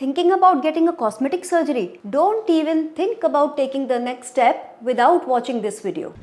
Thinking about getting a cosmetic surgery? Don't even think about taking the next step without watching this video.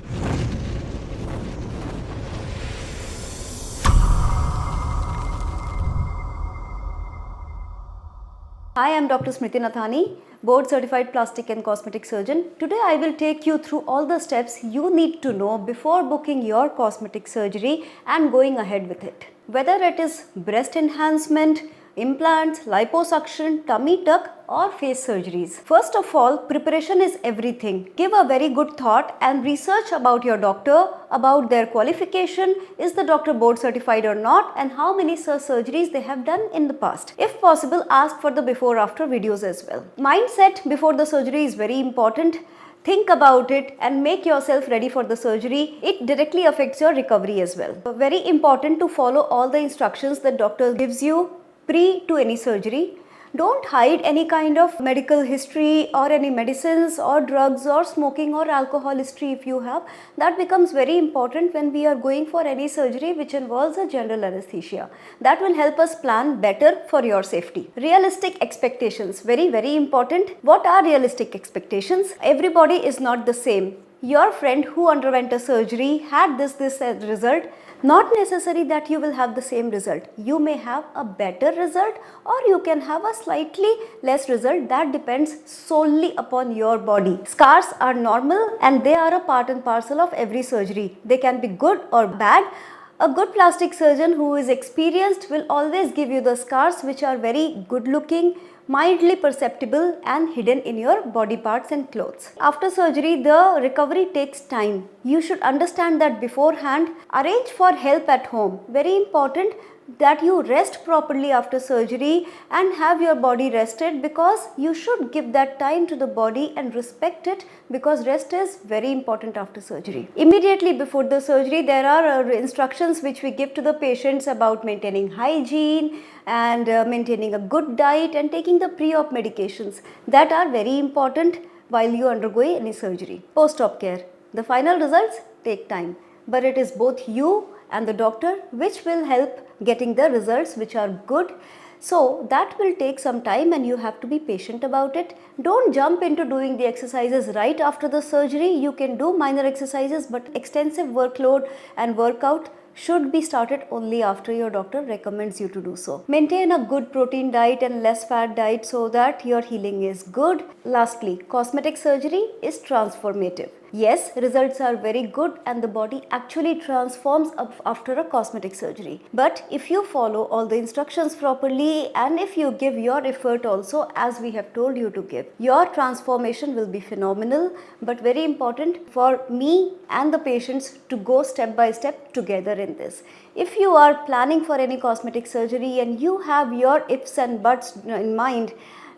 Hi, I'm Dr. Smriti Nathani, board certified plastic and cosmetic surgeon. Today I will take you through all the steps you need to know before booking your cosmetic surgery and going ahead with it. Whether it is breast enhancement, implants, liposuction, tummy tuck or face surgeries. First of all, preparation is everything. Give a very good thought and research about your doctor, about their qualification, is the doctor board certified or not, and how many surgeries they have done in the past. If possible, ask for the before after videos as well. Mindset before the surgery is very important. Think about it and make yourself ready for the surgery. It directly affects your recovery as well. Very important to follow all the instructions that doctor gives you pre to any surgery. Don't hide any kind of medical history or any medicines or drugs or smoking or alcohol history if you have. That becomes very important when we are going for any surgery which involves a general anesthesia. That will help us plan better for your safety. Realistic expectations, very important. What are realistic expectations? Everybody is not the same. Your friend who underwent a surgery had this result. Not necessary that you will have the same result. You may have a better result or you can have a slightly less result. That depends solely upon your body. Scars are normal and they are a part and parcel of every surgery. They can be good or bad. A good plastic surgeon who is experienced will always give you the scars which are very good looking, mildly perceptible and hidden in your body parts and clothes. After surgery, the recovery takes time. You should understand that beforehand. Arrange for help at home. Very important that you rest properly after surgery and have your body rested, because you should give that time to the body and respect it, because rest is very important after surgery. Immediately before the surgery, there are instructions which we give to the patients about maintaining hygiene and maintaining a good diet and taking the pre-op medications that are very important while you undergo any surgery. Post-op care. The final results take time, but it is both you and the doctor which will help getting the results which are good. So that will take some time and you have to be patient about it. Don't jump into doing the exercises right after the surgery. You can do minor exercises, but extensive workload and workout should be started only after your doctor recommends you to do so. Maintain a good protein diet and less fat diet so that your healing is good. Lastly, cosmetic surgery is transformative. Yes, results are very good and the body actually transforms after a cosmetic surgery. But if you follow all the instructions properly and if you give your effort also as we have told you to give, your transformation will be phenomenal. But very important for me and the patients to go step by step together in this. If you are planning for any cosmetic surgery and you have your ifs and buts in mind,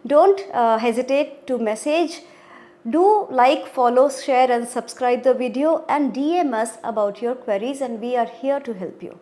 don't hesitate to message. Do like, follow, share and subscribe the video and DM us about your queries, and we are here to help you.